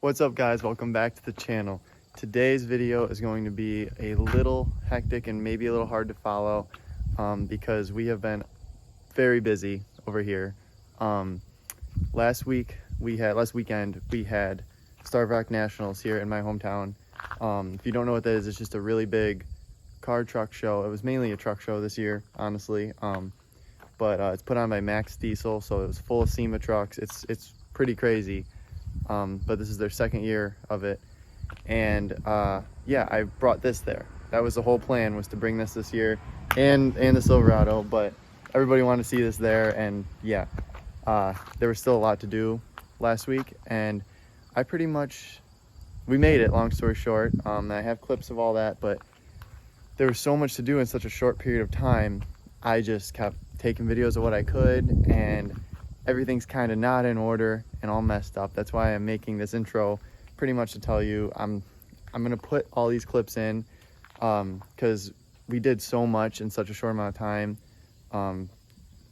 What's up guys, welcome back to the channel. Today's video is going to be a little hectic and maybe a little hard to follow because we have been very busy over here. Last weekend we had Starved Rock Nationals here in my hometown. If you don't know what that is, it's just a really big car truck show. It was mainly a truck show this year, honestly, but it's put on by Max Diesel, so it was full of SEMA trucks. It's pretty crazy. But this is their second year of it, and yeah, I brought this there. That was the whole plan, was to bring this year, and the Silverado, but everybody wanted to see this there. And yeah, there was still a lot to do last week, and we made it, long story short. I have clips of all that, but there was so much to do in such a short period of time. I just kept taking videos of what I could, and everything's kind of not in order and all messed up. That's why I'm making this intro, pretty much to tell you I'm gonna put all these clips in because we did so much in such a short amount of time.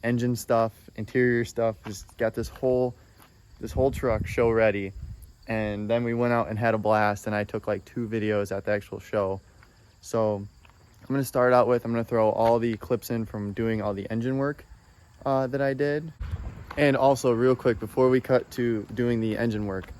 Engine stuff, interior stuff, just got this whole truck show ready, and then we went out and had a blast, and I took like 2 videos at the actual show. So I'm gonna start out with, I'm gonna throw all the clips in from doing all the engine work that I did. And also, real quick, before we cut to doing the engine work,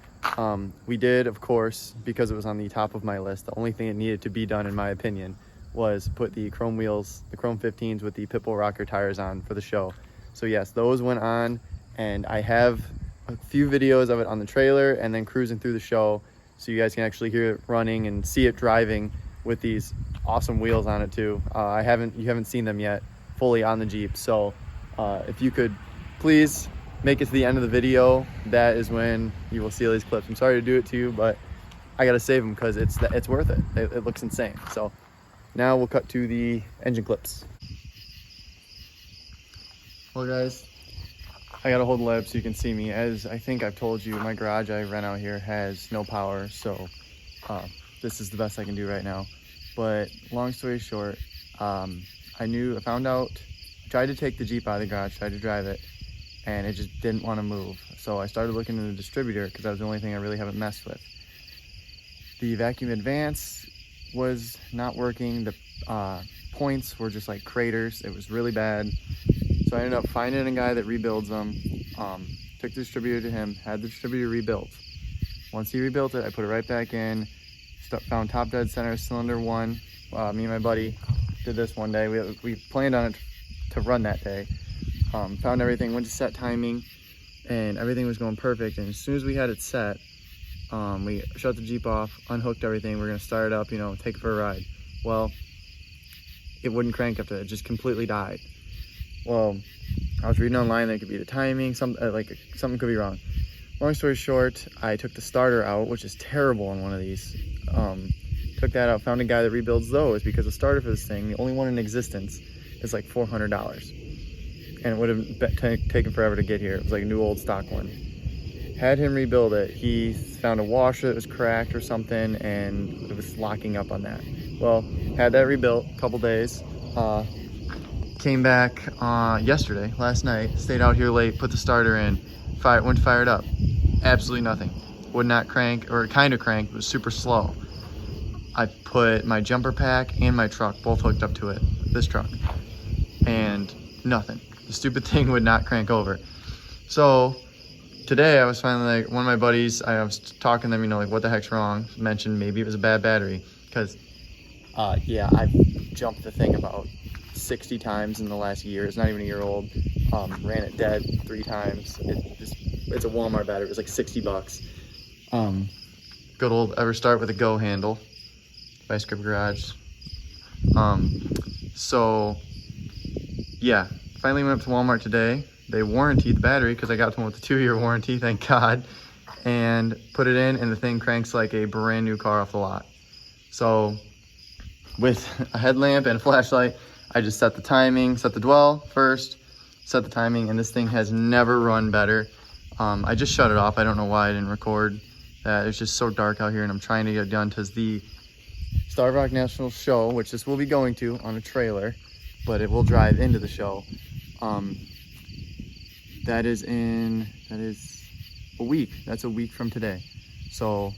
we did, of course, because it was on the top of my list, the only thing that needed to be done, in my opinion, was put the chrome wheels, the chrome 15s with the Pitbull rocker tires on for the show. So yes, those went on, and I have a few videos of it on the trailer and then cruising through the show, so you guys can actually hear it running and see it driving with these awesome wheels on it too. You haven't seen them yet fully on the Jeep, so if you could please make it to the end of the video, that is when you will see all these clips. I'm sorry to do it to you, but I gotta save them because it's worth it. It looks insane. So now we'll cut to the engine clips. Well guys, I gotta hold the light up so you can see me. As I think I've told you, my garage I rent out here has no power, so this is the best I can do right now. But long story short, I tried to take the Jeep out of the garage, tried to drive it, and it just didn't want to move. So I started looking in the distributor because that was the only thing I really haven't messed with. The vacuum advance was not working. The points were just like craters. It was really bad. So I ended up finding a guy that rebuilds them. Took the distributor to him, had the distributor rebuilt. Once he rebuilt it, I put it right back in. Found top dead center cylinder 1. Me and my buddy did this one day. We planned on it to run that day. Found everything, went to set timing, and everything was going perfect. And as soon as we had it set, we shut the Jeep off, unhooked everything. We're gonna start it up, take it for a ride. Well, it wouldn't crank up to it. It just completely died. Well, I was reading online that it could be the timing, something could be wrong. Long story short, I took the starter out, which is terrible on one of these. Took that out, found a guy that rebuilds those, because the starter for this thing, the only one in existence, is like $400. And it would have taken forever to get here. It was like a new old stock one. Had him rebuild it. He found a washer that was cracked or something, and it was locking up on that. Well, had that rebuilt a couple days. Came back yesterday, last night, stayed out here late, put the starter in, went to fire it up. Absolutely nothing. Would not crank, or kind of cranked, but was super slow. I put my jumper pack and my truck both hooked up to it, this truck, and nothing. The stupid thing would not crank over. So today I was finally like, one of my buddies, I was talking to them, like, what the heck's wrong? Mentioned maybe it was a bad battery, because yeah, I've jumped the thing about 60 times in the last year. It's not even a year old. Ran it dead 3 times. It's a Walmart battery. It was like 60 bucks. Good old ever start with a go handle. Vice Grip Garage. So yeah, finally went up to Walmart today. They warranted the battery, because I got one with a 2-year warranty, thank God, and put it in, and the thing cranks like a brand new car off the lot. So with a headlamp and a flashlight, I just set the timing, set the dwell first, set the timing, and this thing has never run better. I just shut it off. I don't know why I didn't record that. It's just so dark out here, and I'm trying to get it done because the Starved Rock National show, which this will be going to on a trailer, but it will drive into the show. That is a week. That's a week from today. So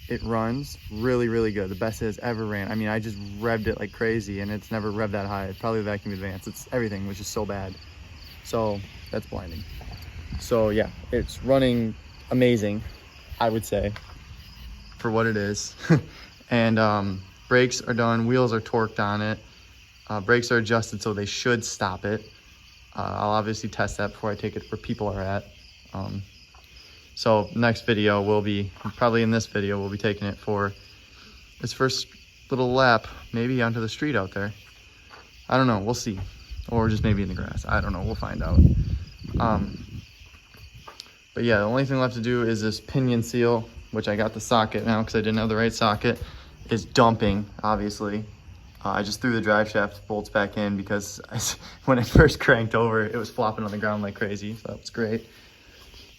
it runs really, really good. The best it has ever ran. I mean, I just revved it like crazy, and it's never revved that high. It's probably the vacuum advance. It's everything was just so bad. So that's blinding. So yeah, it's running amazing, I would say, for what it is. And brakes are done, wheels are torqued on it. Brakes are adjusted, so they should stop it. I'll obviously test that before I take it where people are at. So next video will be, probably in this video, we'll be taking it for its first little lap, maybe onto the street out there. I don't know, we'll see. Or just maybe in the grass, I don't know, we'll find out. But yeah, the only thing left to do is this pinion seal, which I got the socket now because I didn't have the right socket, is dumping, obviously. I just threw the drive shaft bolts back in because when it first cranked over, it was flopping on the ground like crazy, so that was great.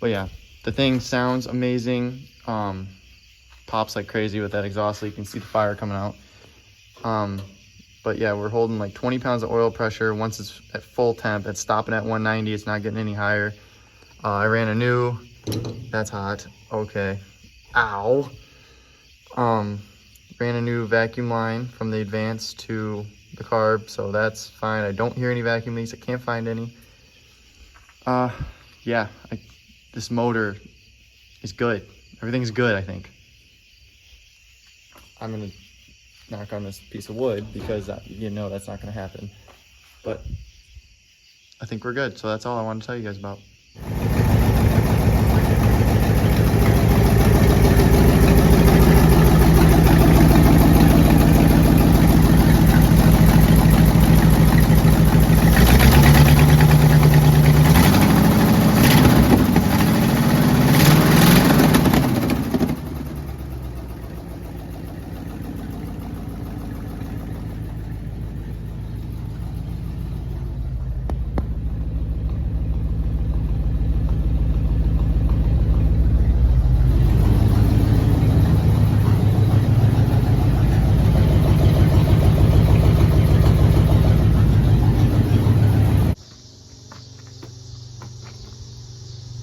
But yeah, the thing sounds amazing. Pops like crazy with that exhaust, so you can see the fire coming out. But yeah, we're holding like 20 pounds of oil pressure. Once it's at full temp, it's stopping at 190. It's not getting any higher. I ran a new, that's hot, okay. Ow. Ran a new vacuum line from the advance to the carb, so that's fine. I don't hear any vacuum leaks. I can't find any. Yeah, this motor is good. Everything's good, I think. I'm gonna knock on this piece of wood because you know that's not gonna happen. But I think we're good, so that's all I wanted to tell you guys about.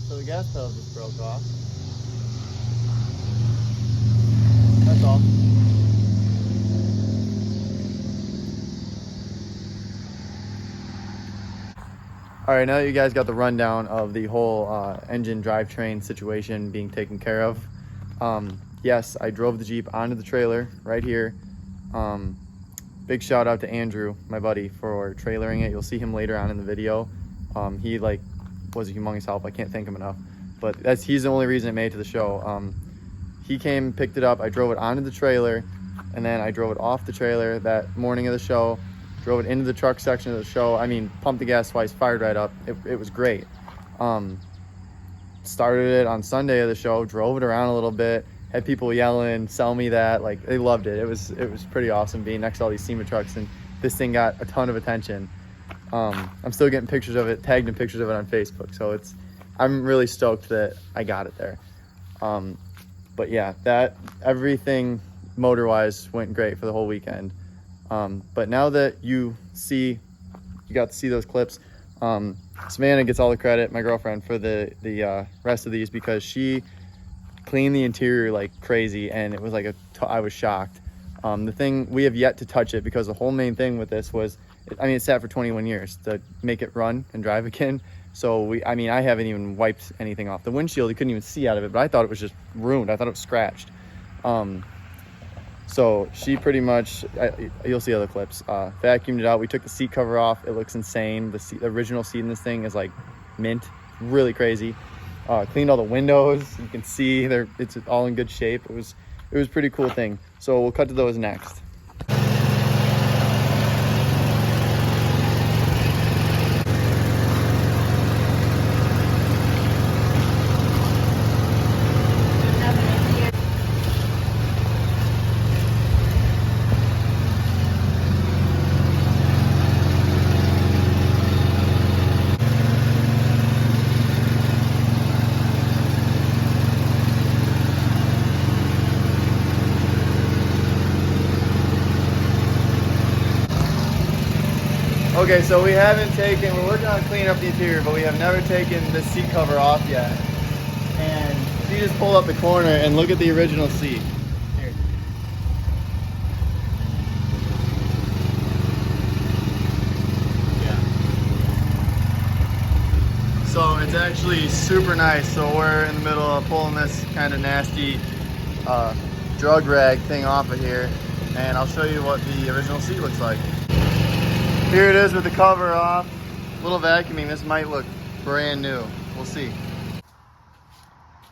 So the gas pedal just broke off. That's all. All right, now that you guys got the rundown of the whole engine drivetrain situation being taken care of, yes, I drove the Jeep onto the trailer right here. Big shout out to Andrew, my buddy, for trailering it. You'll see him later on in the video. He was a humongous help. I can't thank him enough. But he's the only reason it made it to the show. He came, picked it up. I drove it onto the trailer, and then I drove it off the trailer that morning of the show. Drove it into the truck section of the show. I mean, pumped the gas twice, fired right up. It was great. Started it on Sunday of the show, drove it around a little bit, had people yelling, sell me that. Like, they loved it. It was pretty awesome being next to all these SEMA trucks, and this thing got a ton of attention. I'm still getting pictures of it, tagged in pictures of it on Facebook. So I'm really stoked that I got it there. But yeah, everything motor-wise went great for the whole weekend. But now that you got to see those clips, Savannah gets all the credit, my girlfriend, for the rest of these, because she cleaned the interior like crazy, and it was like I was shocked. The thing, we have yet to touch it because the whole main thing with this was, I mean, it sat for 21 years to make it run and drive again. So I haven't even wiped anything off the windshield. You couldn't even see out of it, but I thought it was just ruined. I thought it was scratched. So she pretty much, you'll see other clips, vacuumed it out. We took the seat cover off. It looks insane. The original seat in this thing is like mint, really crazy. Cleaned all the windows. You can see it's all in good shape. It was a pretty cool thing. So we'll cut to those next. Okay, so we're working on cleaning up the interior, but we have never taken the seat cover off yet. And You just pull up the corner and look at the original seat. Here. Yeah. So it's actually super nice. So we're in the middle of pulling this kind of nasty drug rag thing off of here, and I'll show you what the original seat looks like. Here it is with the cover off. A little vacuuming. This might look brand new. We'll see.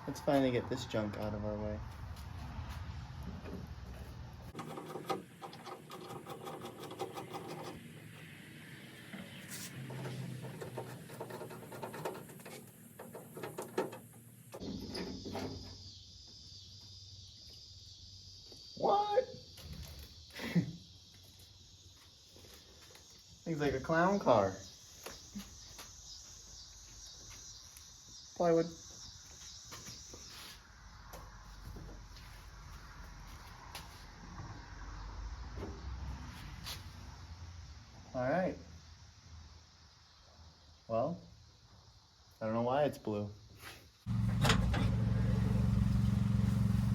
Let's finally get this junk out of our way. What? Things like a clown car. Plywood. All right. Well, I don't know why it's blue.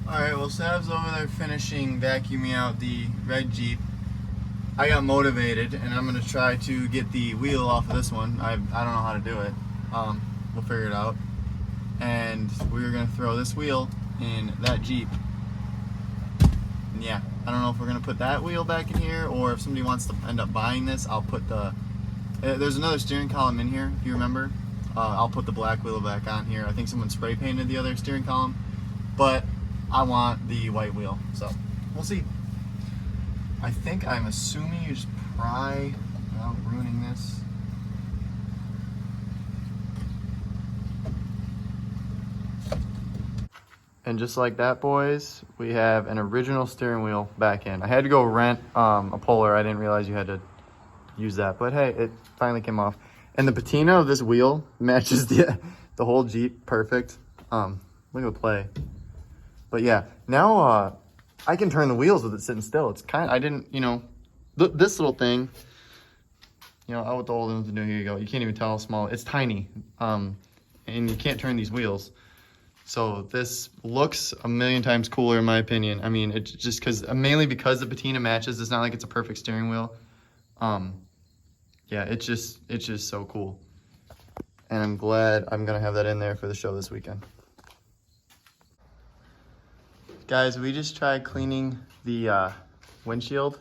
All right, well, Sav's over there finishing vacuuming out the red Jeep. I got motivated, and I'm gonna try to get the wheel off of this one. I don't know how to do it. We'll figure it out. And we're gonna throw this wheel in that Jeep. And yeah, I don't know if we're gonna put that wheel back in here, or if somebody wants to end up buying this, I'll put the, there's another steering column in here, if you remember. I'll put the black wheel back on here. I think someone spray painted the other steering column, but I want the white wheel, so we'll see. I'm assuming you just pry without ruining this. And just like that, boys, we have an original steering wheel back in. I had to go rent a puller. I didn't realize you had to use that, but hey, it finally came off. And the patina of this wheel matches the whole Jeep perfect. Look at the play. But yeah, now I can turn the wheels with it sitting still. It's kind of, I didn't, you know, this little thing, you know, out with the old and with the new, here you go. You can't even tell how small, it's tiny. And you can't turn these wheels. So this looks a million times cooler in my opinion. I mean, it's just mainly because the patina matches. It's not like it's a perfect steering wheel. Yeah, it's just so cool. And I'm glad I'm gonna have that in there for the show this weekend. Guys, we just tried cleaning the windshield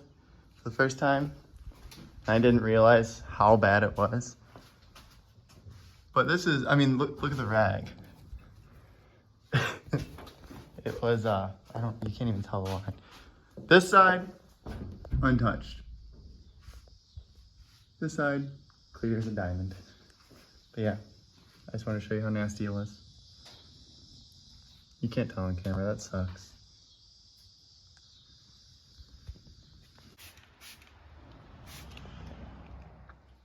for the first time. I didn't realize how bad it was. But this is, I mean, look at the rag. It was, you can't even tell the line. This side, untouched. This side, clear as a diamond. But yeah, I just want to show you how nasty it was. You can't tell on camera, that sucks.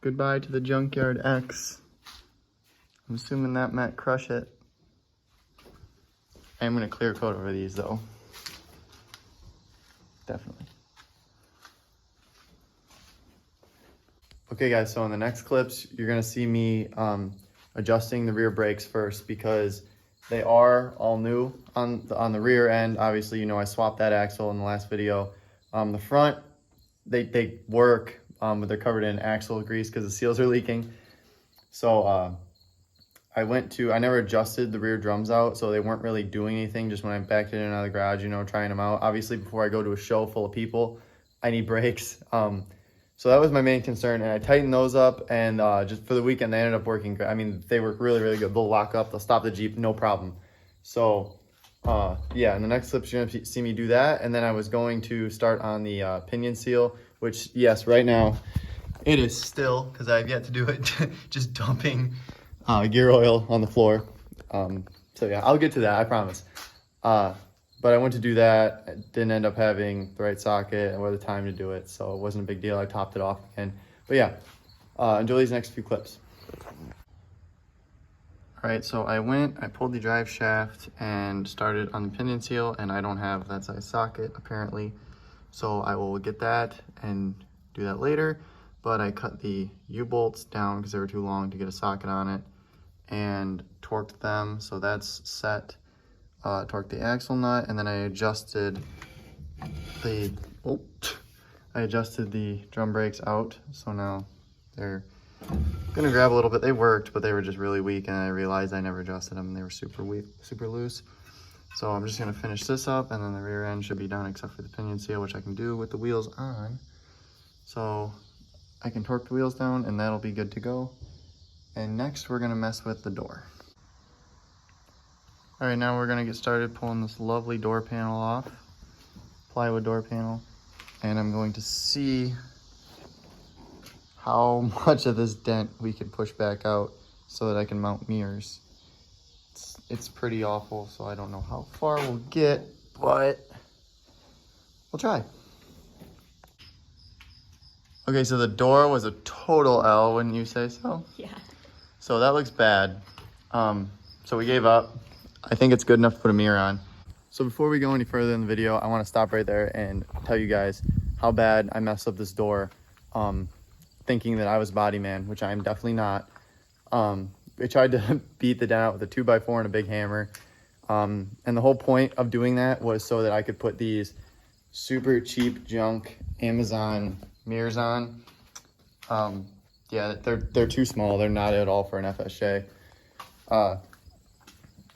Goodbye to the Junkyard X. I'm assuming that might crush it. I'm gonna clear coat over these though. Definitely. Okay guys, so in the next clips, you're gonna see me adjusting the rear brakes first because they are all new on the rear end. Obviously, you know, I swapped that axle in the last video. The front, they work, but they're covered in axle grease because the seals are leaking. So I never adjusted the rear drums out, so they weren't really doing anything. Just when I backed it in and out of the garage, you know, trying them out. Obviously, before I go to a show full of people, I need brakes. So that was my main concern, and I tightened those up, and just for the weekend, they ended up working great. I mean, they work really, really good. They'll lock up, they'll stop the Jeep, no problem. So, yeah, in the next clips, you're gonna see me do that, and then I was going to start on the pinion seal, which, yes, right now, it is still, because I've yet to do it, just dumping gear oil on the floor. So yeah, I'll get to that, I promise. But I went to do that, didn't end up having the right socket or the time to do it, so it wasn't a big deal. I topped it off again. But yeah, enjoy these next few clips. All right, so I pulled the drive shaft and started on the pinion seal, and I don't have that size socket apparently. So I will get that and do that later. But I cut the U-bolts down because they were too long to get a socket on it and torqued them, so that's set. torqued the axle nut, and then I adjusted the drum brakes out. So now they're gonna grab a little bit. They worked, but they were just really weak, and I realized I never adjusted them. They were super weak, super loose. So I'm just gonna finish this up, and then the rear end should be done except for the pinion seal, which I can do with the wheels on. So I can torque the wheels down, and that'll be good to go. And next we're gonna mess with the door. All right, now we're gonna get started pulling this lovely door panel off, plywood door panel, and I'm going to see how much of this dent we can push back out so that I can mount mirrors. It's pretty awful, so I don't know how far we'll get, but we'll try. Okay, so the door was a total L, wouldn't you say so? Yeah. So that looks bad. So we gave up. I think it's good enough to put a mirror on. So before we go any further in the video, I want to stop right there and tell you guys how bad I messed up this door, thinking that I was body man, which I am definitely not. I tried to beat the dent out with a 2x4 and a big hammer. And the whole point of doing that was so that I could put these super cheap junk Amazon mirrors on. Yeah, they're too small. They're not at all for an FSJ.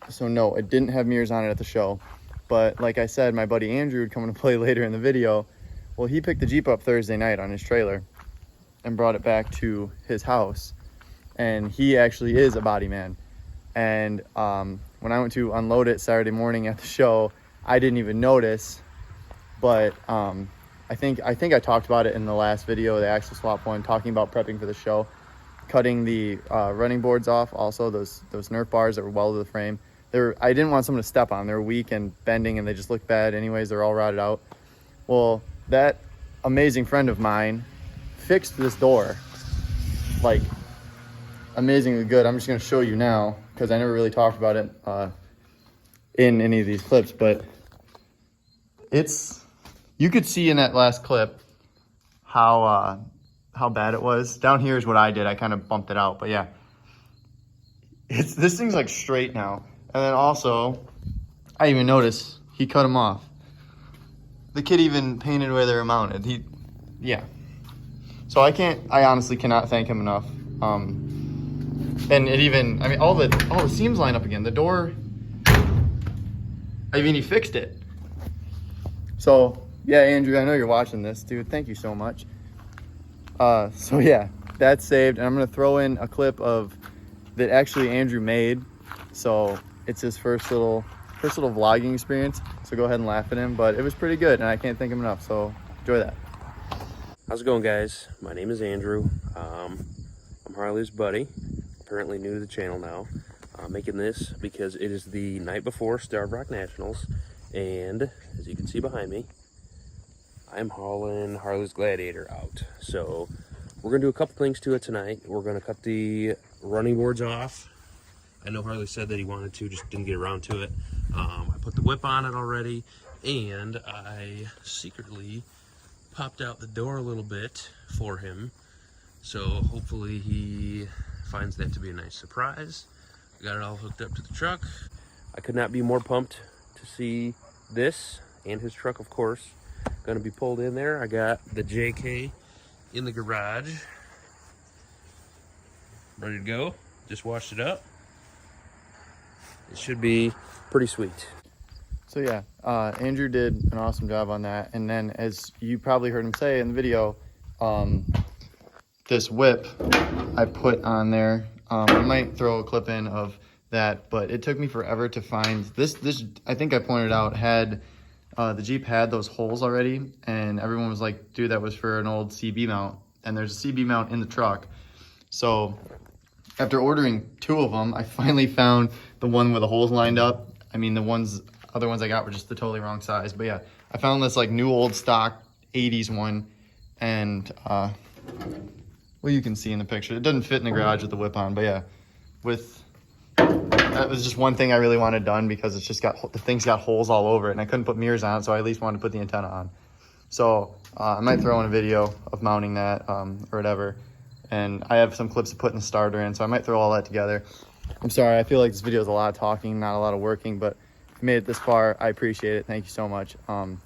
So no, it didn't have mirrors on it at the show. But like I said, my buddy Andrew would come into play later in the video. Well, he picked the Jeep up Thursday night on his trailer and brought it back to his house. And he actually is a body man. And when I went to unload it Saturday morning at the show, I didn't even notice. But I think I talked about it in the last video, the axle swap one, talking about prepping for the show, cutting the running boards off. Also, those Nerf bars that were welded to the frame. I didn't want someone to step on. They were weak and bending, and they just looked bad. Anyways, they're all rotted out. Well, that amazing friend of mine fixed this door, like amazingly good. I'm just gonna show you now because I never really talked about it in any of these clips, but you could see in that last clip how bad it was. Down here is what I did. I kind of bumped it out, but yeah, this thing's like straight now. And then also, I even noticed he cut them off. The kid even painted where they were mounted. Yeah. So I honestly cannot thank him enough. And it even, I mean, all the seams line up again. The door, I mean, he fixed it. So yeah, Andrew, I know you're watching this, dude. Thank you so much. So yeah, that's saved. And I'm gonna throw in a clip of that actually Andrew made. So it's his first little vlogging experience. So go ahead and laugh at him, but it was pretty good and I can't thank him enough. So enjoy that. How's it going, guys? My name is Andrew. I'm Harley's buddy, apparently new to the channel now. I'm making this because it is the night before Starved Rock Nationals, and as you can see behind me, I'm hauling Harley's Gladiator out. So we're gonna do a couple things to it tonight. We're gonna cut the running boards off. I know Harley said that he wanted to, just didn't get around to it. I put the whip on it already, and I secretly popped out the door a little bit for him. So hopefully he finds that to be a nice surprise. I got it all hooked up to the truck. I could not be more pumped to see this and his truck, of course, gonna be pulled in there. I got the JK in the garage, ready to go. Just washed it up. It should be pretty sweet. So yeah, Andrew did an awesome job on that. And then as you probably heard him say in the video, this whip I put on there. I might throw a clip in of that, but it took me forever to find this. I think I pointed out the Jeep had those holes already, and everyone was like, dude, that was for an old CB mount. And there's a CB mount in the truck. So after ordering 2 of them, I finally found the one with the holes lined up. I mean, the other ones I got were just the totally wrong size. But yeah, I found this like new old stock 80s one, and well, you can see in the picture, it doesn't fit in the garage with the whip on. But yeah, that was just one thing I really wanted done because it's just the thing's got holes all over it, and I couldn't put mirrors on it, so I at least wanted to put the antenna on. So I might throw in a video of mounting that or whatever. And I have some clips of putting the starter in, so I might throw all that together. I'm sorry, I feel like this video is a lot of talking, not a lot of working, but you made it this far, I appreciate it. Thank you so much.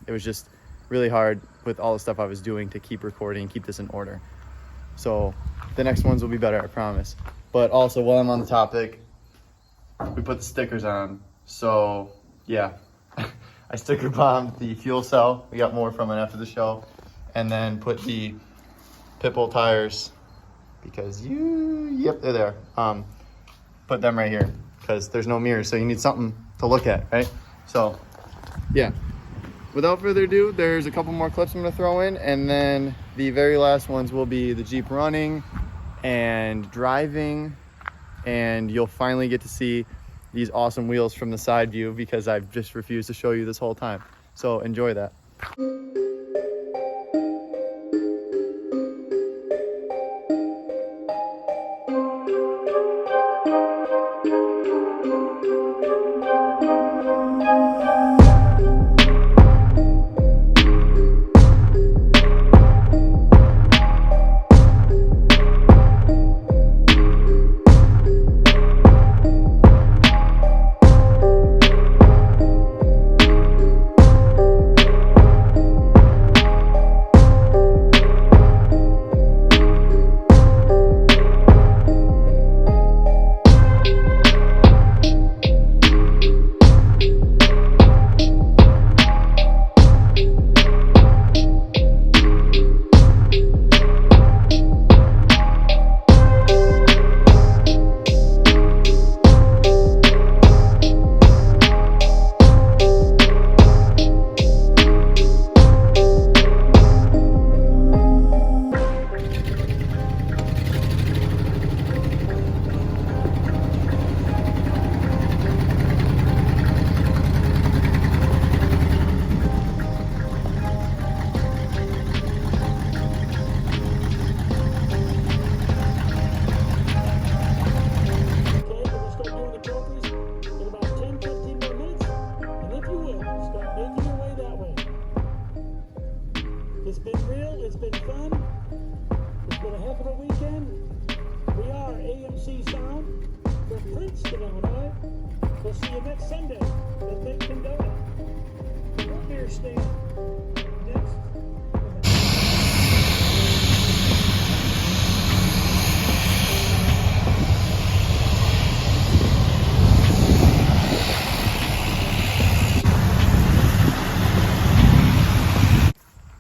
It was just really hard with all the stuff I was doing to keep recording, keep this in order. So the next ones will be better, I promise. But also, while I'm on the topic, we put the stickers on. So yeah, I sticker bombed the fuel cell. We got more from it after the show. And then put the pit bull tires, because yep, they're there. Put them right here because there's no mirrors, so you need something to look at, right? So yeah, without further ado, there's a couple more clips I'm gonna throw in, and then the very last ones will be the Jeep running and driving, and you'll finally get to see these awesome wheels from the side view because I've just refused to show you this whole time. So enjoy that. It's been real, it's been fun, it's been a heck of a weekend. We are AMC Sound from Princeton, Illinois. We'll see you next Sunday at Lake Condona. The root beer stand next.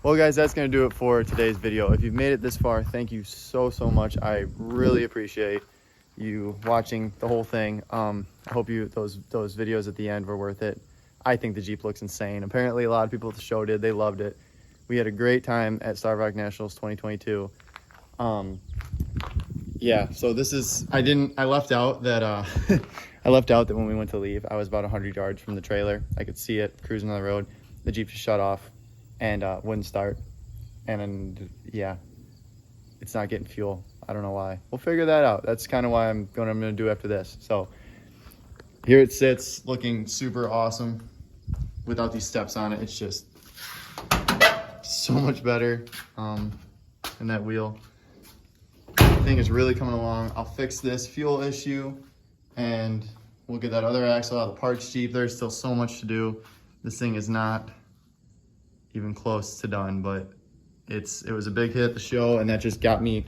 Well guys, that's gonna do it for today's video. If you've made it this far, thank you so much. I really appreciate you watching the whole thing. I hope those videos at the end were worth it. I think the Jeep looks insane. Apparently a lot of people at the show did. They loved it. We had a great time at Starved Rock Nationals 2022. Yeah, so this is, I left out that I left out that when we went to leave, I was about 100 yards from the trailer. I could see it cruising on the road. The Jeep just shut off and wouldn't start. And yeah, it's not getting fuel. I don't know why. We'll figure that out. That's kind of why I'm gonna do after this. So here it sits, looking super awesome without these steps on it. It's just so much better. And that wheel thing is really coming along. I'll fix this fuel issue and we'll get that other axle out of the parts Jeep. There's still so much to do. This thing is not even close to done, but it was a big hit at the show, and that just got me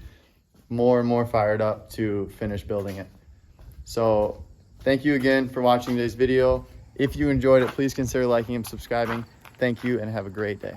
more and more fired up to finish building it. So thank you again for watching today's video. If you enjoyed it, please consider liking and subscribing. Thank you and have a great day.